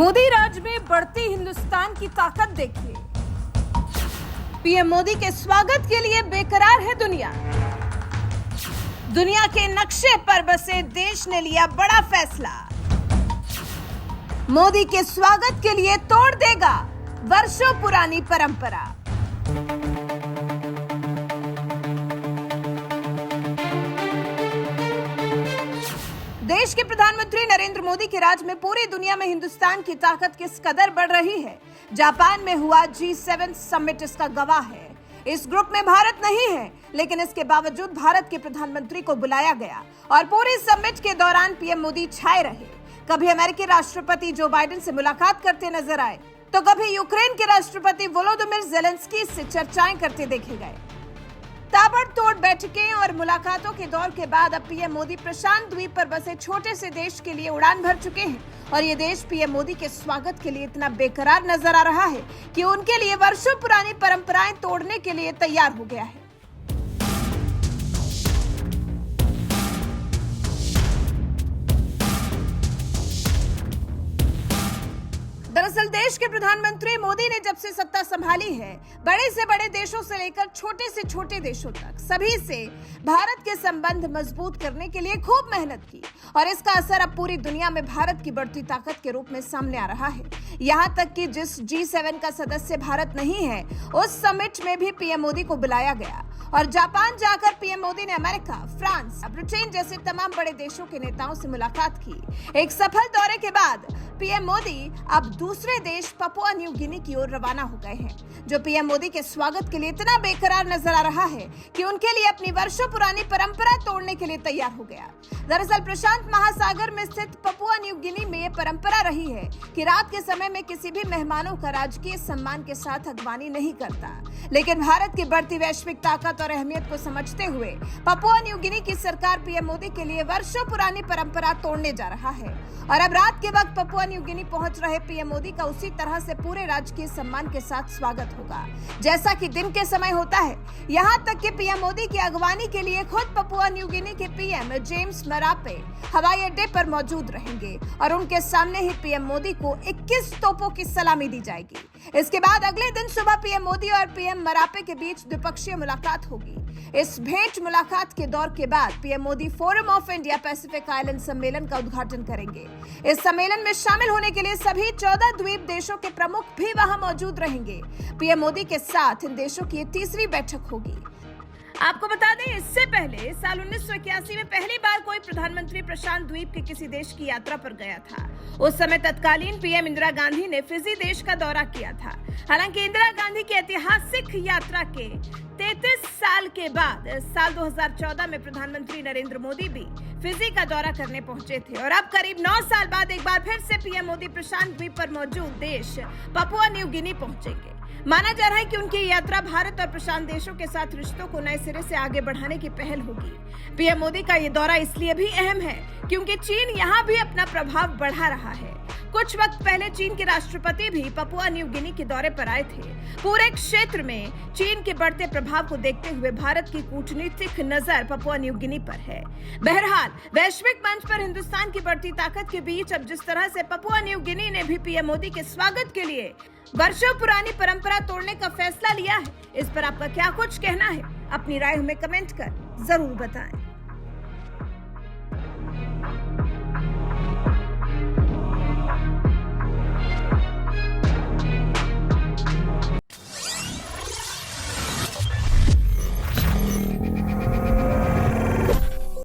मोदी राज में बढ़ती हिंदुस्तान की ताकत देखिए। पीएम मोदी के स्वागत के लिए बेकरार है दुनिया। दुनिया के नक्शे पर बसे देश ने लिया बड़ा फैसला। मोदी के स्वागत के लिए तोड़ देगा वर्षों पुरानी परंपरा। देश के प्रधानमंत्री नरेंद्र मोदी के राज में पूरी दुनिया में हिंदुस्तान की ताकत किस कदर बढ़ रही है, जापान में हुआ G7 समिट इसका गवाह है। इस ग्रुप में भारत नहीं है, लेकिन इसके बावजूद भारत के प्रधानमंत्री को बुलाया गया और पूरे समिट के दौरान पीएम मोदी छाए रहे। कभी अमेरिकी राष्ट्रपति जो बाइडेन से मुलाकात करते नजर आए, तो कभी यूक्रेन के राष्ट्रपति वोलोदिमीर ज़ेलेंस्की से चर्चाएं करते देखे गए। ताबड़तोड़ बैठकें और मुलाकातों के दौर के बाद अब पीएम मोदी प्रशांत द्वीप पर बसे छोटे से देश के लिए उड़ान भर चुके हैं और ये देश पीएम मोदी के स्वागत के लिए इतना बेकरार नजर आ रहा है कि उनके लिए वर्षों पुरानी परंपराएं तोड़ने के लिए तैयार हो गया है। दरअसल देश के प्रधानमंत्री मोदी ने जब से सत्ता संभाली है, बड़े से बड़े देशों से लेकर छोटे से छोटे देशों तक सभी से भारत के संबंध मजबूत करने के लिए खूब मेहनत की और इसका असर अब पूरी दुनिया में भारत की बढ़ती ताकत के रूप में सामने आ रहा है। यहाँ तक कि जिस G7 का सदस्य भारत नहीं है, उस समिट में भी पीएम मोदी को बुलाया गया और जापान जाकर पीएम मोदी ने अमेरिका, फ्रांस, ब्रिटेन जैसे तमाम बड़े देशों के नेताओं से मुलाकात की। एक सफल दौरे के बाद पीएम मोदी अब दूसरे देश पपुआ न्यू गिनी की ओर रवाना हो गए हैं, जो पीएम मोदी के स्वागत के लिए इतना बेकरार नजर आ रहा है कि उनके लिए अपनी वर्षों पुरानी परंपरा तोड़ने के लिए तैयार हो गया। दरअसल प्रशांत महासागर में स्थित पपुआ न्यू गिनी में यह परंपरा रही है कि रात के समय में किसी भी मेहमानों का राजकीय सम्मान के साथ अगवानी नहीं करता, लेकिन भारत की बढ़ती वैश्विक ताकत और अहमियत को समझते हुए पपुआ न्यू गिनी की सरकार पीएम मोदी के लिए वर्षों पुरानी परंपरा तोड़ने जा रहा है और अब रात के वक्त पपुआ न्यू गिनी पहुंच रहे पीएम मोदी का उसी तरह से पूरे राजकीय सम्मान के साथ स्वागत होगा जैसा कि दिन के समय होता है। यहां तक कि पीएम मोदी की अगवानी के लिए खुद पपुआ न्यू गिनी के पीएम जेम्स मरापे हवाई अड्डे पर मौजूद रहेंगे और उनके सामने ही पीएम मोदी को 21 तोपों की सलामी दी जाएगी। इसके बाद अगले दिन सुबह पीएम मोदी और पीएम मरापे के बीच द्विपक्षीय मुलाकात होगी। इस भेंट मुलाकात के दौर के बाद PM Modi forum of India Pacific island सम्मेलन का उद्घाटन करेंगे। इस सम्मेलन में शामिल होने के लिए सभी 14 द्वीप देशों के प्रमुख भी वहां मौजूद रहेंगे। पीएम मोदी के साथ इन देशों की तीसरी बैठक होगी। आपको बता दें, इससे पहले साल 1981 में पहली बार कोई प्रधानमंत्री प्रशांत द्वीप के किसी देश की यात्रा पर गया था। उस समय तत्कालीन पीएम इंदिरा गांधी ने फिजी देश का दौरा किया था। हालांकि इंदिरा गांधी की ऐतिहासिक यात्रा के 33 साल के बाद साल 2014 में प्रधानमंत्री नरेंद्र मोदी भी फिजी का दौरा करने पहुंचे थे और अब करीब 9 साल बाद एक बार फिर से पीएम मोदी प्रशांत द्वीप पर मौजूद देश पपुआ न्यू गिनी पहुंचेंगे। माना जा रहा है कि उनकी यात्रा भारत और प्रशांत देशों के साथ रिश्तों को नए सिरे से आगे बढ़ाने की पहल होगी। पीएम मोदी का ये दौरा इसलिए भी अहम है क्योंकि चीन यहाँ भी अपना प्रभाव बढ़ा रहा है। कुछ वक्त पहले चीन के राष्ट्रपति भी पपुआ न्यू गिनी के दौरे पर आए थे। पूरे क्षेत्र में चीन के बढ़ते प्रभाव को देखते हुए भारत की कूटनीतिक नजर पपुआ न्यू गिनी पर है। बहरहाल वैश्विक मंच पर हिंदुस्तान की बढ़ती ताकत के बीच अब जिस तरह से पपुआ न्यू गिनी ने भी पीएम मोदी के स्वागत के लिए वर्षों पुरानी परंपरा तोड़ने का फैसला लिया है, इस पर आपका क्या कुछ कहना है? अपनी राय हमें कमेंट कर जरूर बताएं।